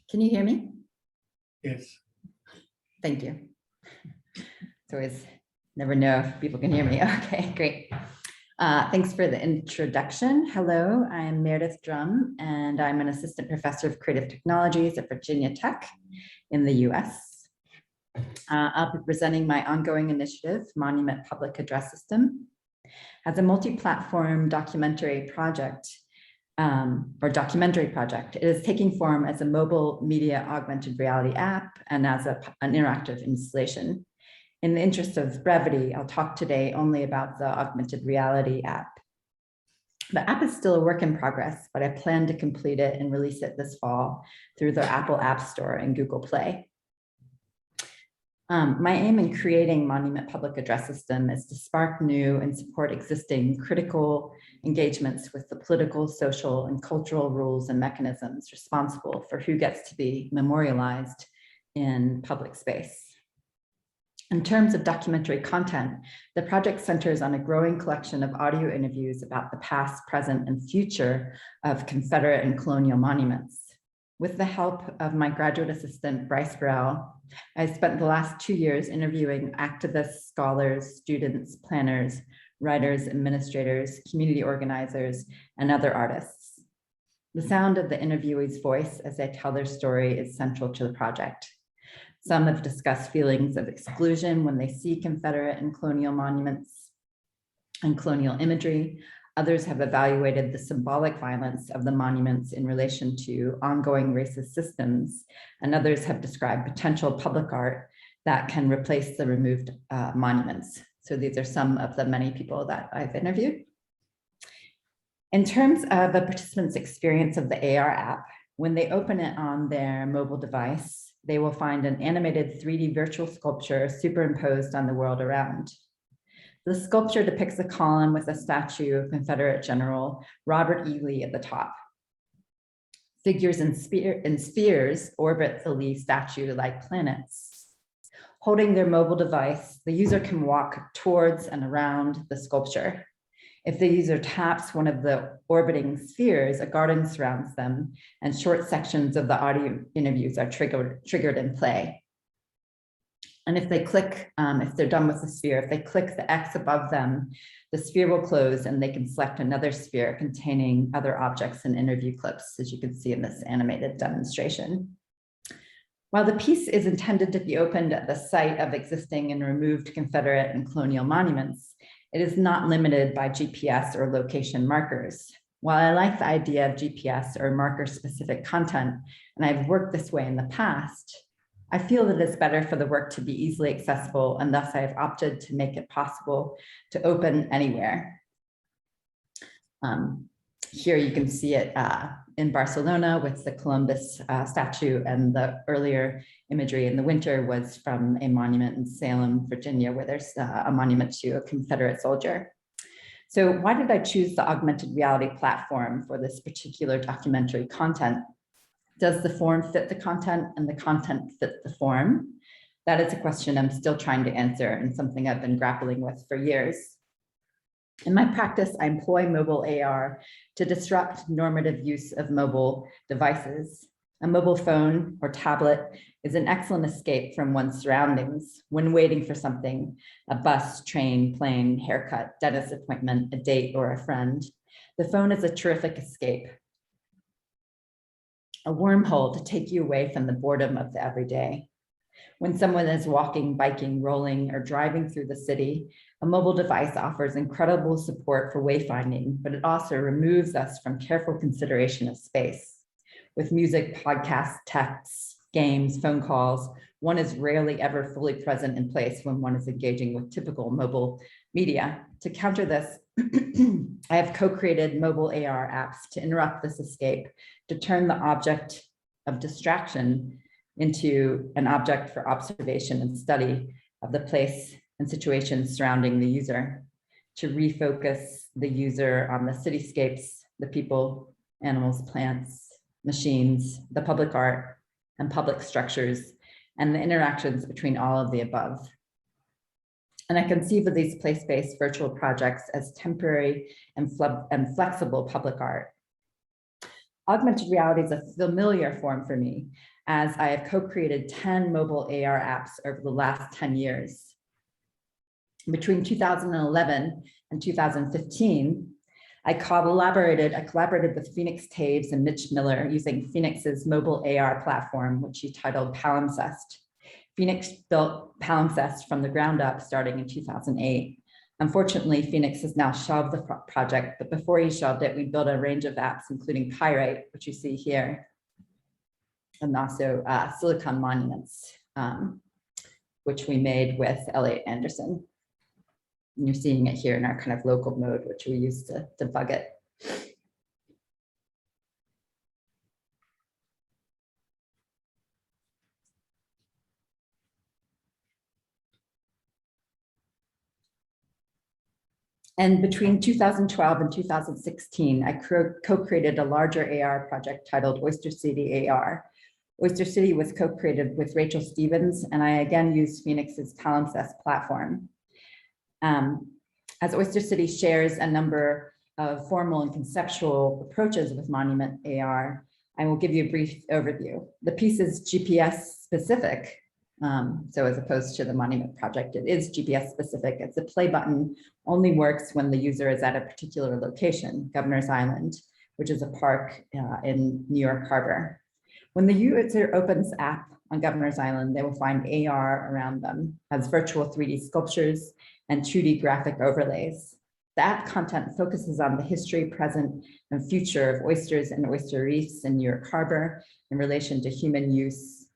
Can you hear me? Yes. Thank you. It's always never know if people can hear me. Okay, great. Thanks for the introduction. Hello, I'm Meredith Drum, and I'm an assistant professor of creative technologies at Virginia Tech in the US. I'll be presenting my ongoing initiative, Monument Public Address System, as a multi-platform documentary project. It is taking form as a mobile media augmented reality app and as an interactive installation. In the interest of brevity, I'll talk today only about the augmented reality app. The app is still a work in progress, but I plan to complete it and release it this fall through the Apple App Store and Google Play. My aim in creating Monument Public Address System is to spark new and support existing critical engagements with the political, social, and cultural rules and mechanisms responsible for who gets to be memorialized in public space. In terms of documentary content, the project centers on a growing collection of audio interviews about the past, present, and future of Confederate and colonial monuments. With the help of my graduate assistant, Bryce Burrell, I spent the last 2 years interviewing activists, scholars, students, planners, writers, administrators, community organizers, and other artists. The sound of the interviewee's voice as they tell their story is central to the project. Some have discussed feelings of exclusion when they see Confederate and colonial monuments and colonial imagery. Others have evaluated the symbolic violence of the monuments in relation to ongoing racist systems, and others have described potential public art that can replace the removed monuments. So these are some of the many people that I've interviewed. In terms of a participant's experience of the AR app, when they open it on their mobile device, they will find an animated 3D virtual sculpture superimposed on the world around. The sculpture depicts a column with a statue of Confederate General Robert E. Lee at the top. Figures in spheres orbit the Lee statue like planets. Holding their mobile device, the user can walk towards and around the sculpture. If the user taps one of the orbiting spheres, a garden surrounds them, and short sections of the audio interviews are triggered in play. And if they click, if they're done with the sphere, if they click the X above them, the sphere will close and they can select another sphere containing other objects and interview clips, as you can see in this animated demonstration. While the piece is intended to be opened at the site of existing and removed Confederate and colonial monuments, it is not limited by GPS or location markers. While I like the idea of GPS or marker-specific content, and I've worked this way in the past, I feel that it's better for the work to be easily accessible, and thus I have opted to make it possible to open anywhere. Here you can see it in Barcelona with the Columbus statue, and the earlier imagery in the winter was from a monument in Salem, Virginia, where there's a monument to a Confederate soldier. So why did I choose the augmented reality platform for this particular documentary content? Does the form fit the content and the content fit the form? That is a question I'm still trying to answer and something I've been grappling with for years. In my practice, I employ mobile AR to disrupt normative use of mobile devices. A mobile phone or tablet is an excellent escape from one's surroundings when waiting for something, a bus, train, plane, haircut, dentist appointment, a date, or a friend. The phone is a terrific escape, a wormhole to take you away from the boredom of the everyday. When someone is walking, biking, rolling, or driving through the city, a mobile device offers incredible support for wayfinding, but it also removes us from careful consideration of space. With music, podcasts, texts, games, phone calls, one is rarely ever fully present in place when one is engaging with typical mobile media. To counter this, I have co-created mobile AR apps to interrupt this escape, to turn the object of distraction into an object for observation and study of the place and situations surrounding the user, to refocus the user on the cityscapes, the people, animals, plants, machines, the public art and public structures, and the interactions between all of the above. And I conceive of these place-based virtual projects as temporary and flexible public art. Augmented reality is a familiar form for me, as I have co-created 10 mobile AR apps over the last 10 years. Between 2011 and 2015, I collaborated with Phoenix Taves and Mitch Miller using Phoenix's mobile AR platform, which he titled Palimpsest. Phoenix built Palimpsest from the ground up starting in 2008. Unfortunately, Phoenix has now shelved the project, but before he shelved it, we built a range of apps, including Pyrite, which you see here, and also Silicon Monuments, which we made with Elliot Anderson. And you're seeing it here in our kind of local mode, which we use to debug it. And between 2012 and 2016, I co-created a larger AR project titled Oyster City AR. Oyster City was co-created with Rachel Stevens, and I again used Phoenix's Palimpsest platform. As Oyster City shares a number of formal and conceptual approaches with Monument AR, I will give you a brief overview. The piece is GPS specific. So as opposed to the Monument project, it is GPS specific. It's a play button, only works when the user is at a particular location, Governor's Island, which is a park in New York Harbor. When the user opens the app on Governor's Island, they will find AR around them as virtual 3D sculptures and 2D graphic overlays. The app content focuses on the history, present, and future of oysters and oyster reefs in New York Harbor in relation to human use,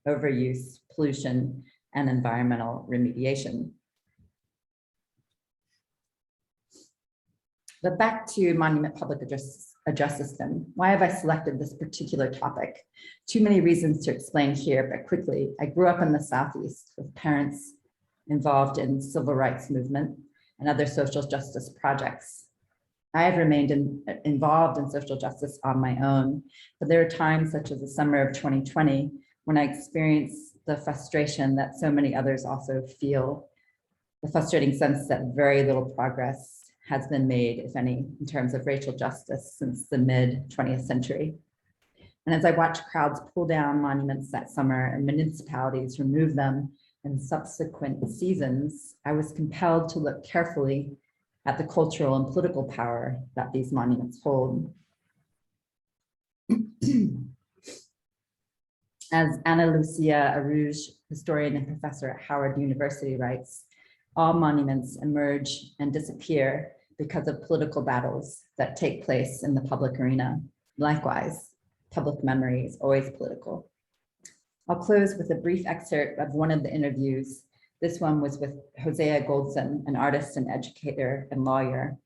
overuse, pollution, and environmental remediation. But back to Monument Public Address System. Why have I selected this particular topic? Too many reasons to explain here, but quickly. I grew up in the Southeast with parents involved in civil rights movement and other social justice projects. I have remained involved in social justice on my own, but there are times such as the summer of 2020 when I experienced the frustration that so many others also feel, the frustrating sense that very little progress has been made, if any, in terms of racial justice since the mid-20th century. And as I watched crowds pull down monuments that summer and municipalities remove them in subsequent seasons, I was compelled to look carefully at the cultural and political power that these monuments hold. As Ana Lucia Aruj, historian and professor at Howard University, writes, all monuments emerge and disappear because of political battles that take place in the public arena. Likewise, public memory is always political. I'll close with a brief excerpt of one of the interviews. This one was with Hosea Goldson, an artist and educator and lawyer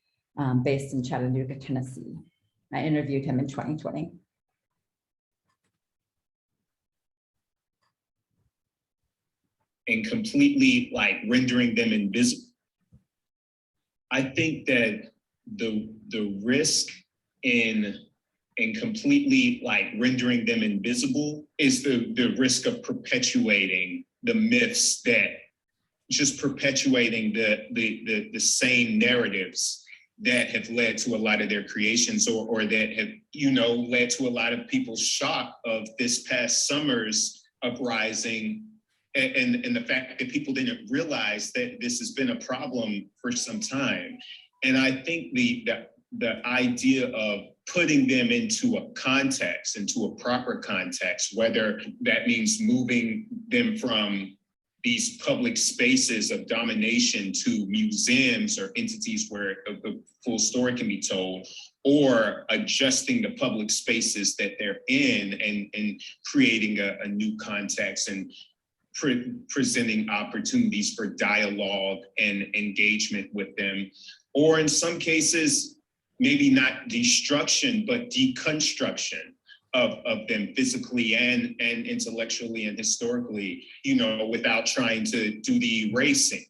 based in Chattanooga, Tennessee. I interviewed him in 2020. And completely like rendering them invisible. I think that the risk in completely like rendering them invisible is the risk of perpetuating the myths, that just perpetuating the same narratives that have led to a lot of their creations, or that have, you know, led to a lot of people's shock of this past summer's uprising. And the fact that people didn't realize that this has been a problem for some time. And I think the idea of putting them into a context, into a proper context, whether that means moving them from these public spaces of domination to museums or entities where a full story can be told, or adjusting the public spaces that they're in and creating a new context and presenting opportunities for dialogue and engagement with them, or in some cases, maybe not destruction, but deconstruction of them physically and intellectually and historically, you know, without trying to do the erasing.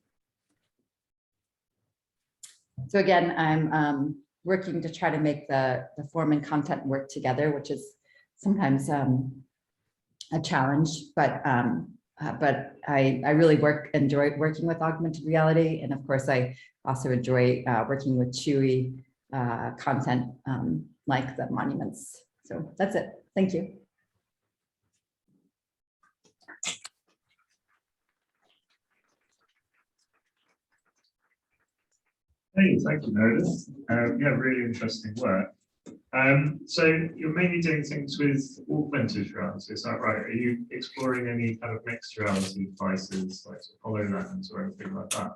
So again, I'm working to try to make the form and content work together, which is sometimes a challenge, but I really enjoy working with augmented reality. And of course, I also enjoy working with chewy content like the monuments So that's it. Thank you. Hey, thank you, Meredith. Yeah, really interesting work. So you're mainly doing things with augmented reality, is that right? Are you exploring any kind of mixed reality devices like HoloLens or anything like that?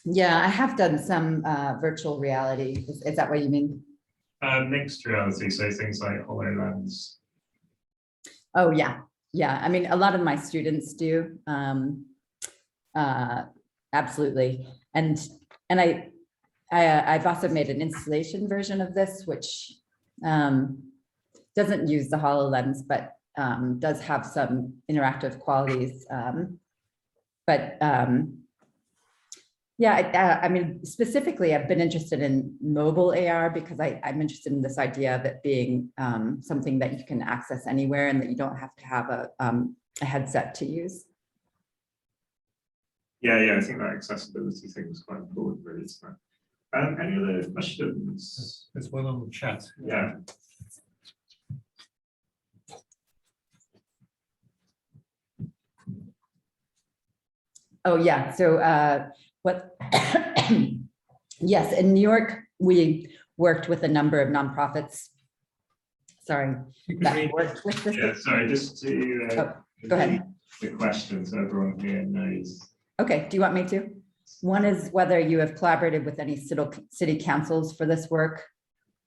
Yeah, I have done some virtual reality. Is that what you mean? Mixed reality, so things like HoloLens. Oh, yeah. Yeah. I mean, a lot of my students do. Absolutely. And I've also made an installation version of this, which doesn't use the HoloLens, but does have some interactive qualities. Yeah, I mean, specifically, I've been interested in mobile AR because I'm interested in this idea of it being something that you can access anywhere and that you don't have to have a headset to use. Yeah, I think that accessibility thing is quite important, really, isn't it? Any other questions? There's one on the chat. Yeah. Oh, yeah. So yes, in New York, we worked with a number of nonprofits. Sorry, that worked with this. Yeah, sorry, just to go ahead. The question so everyone here knows. Okay, do you want me to? One is whether you have collaborated with any city councils for this work,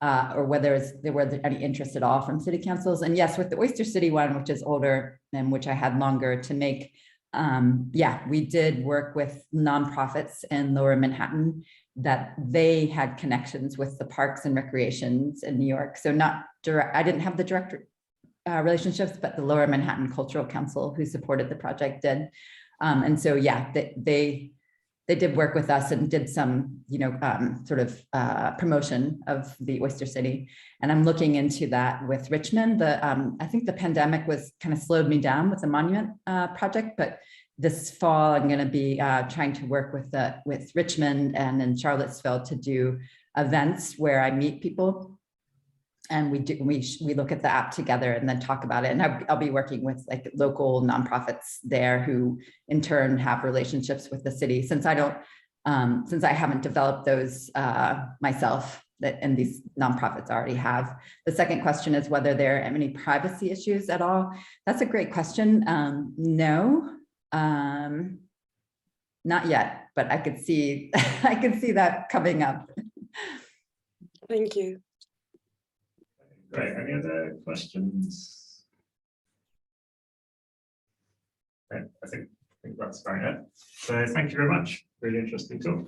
or whether there were any interest at all from city councils. And yes, with the Oyster City one, which is older and which I had longer to make, yeah, we did work with nonprofits in Lower Manhattan that they had connections with the parks and recreations in New York. So not direct, I didn't have the direct relationships, but the Lower Manhattan Cultural Council who supported the project did. And so, yeah, they did work with us and did some, sort of promotion of the Oyster City. And I'm looking into that with Richmond. I think the pandemic was kind of slowed me down with the monument project, but this fall I'm going to be trying to work with Richmond and in Charlottesville to do events where I meet people. And we look at the app together and then talk about it. And I'll be working with like local nonprofits there who in turn have relationships with the city. Since I haven't developed those myself, and these nonprofits already have. The second question is whether there are any privacy issues at all. That's a great question. No, not yet, but I could see that coming up. Thank you. Great. Any other questions? Okay, I think that's about it. So thank you very much. Really interesting talk.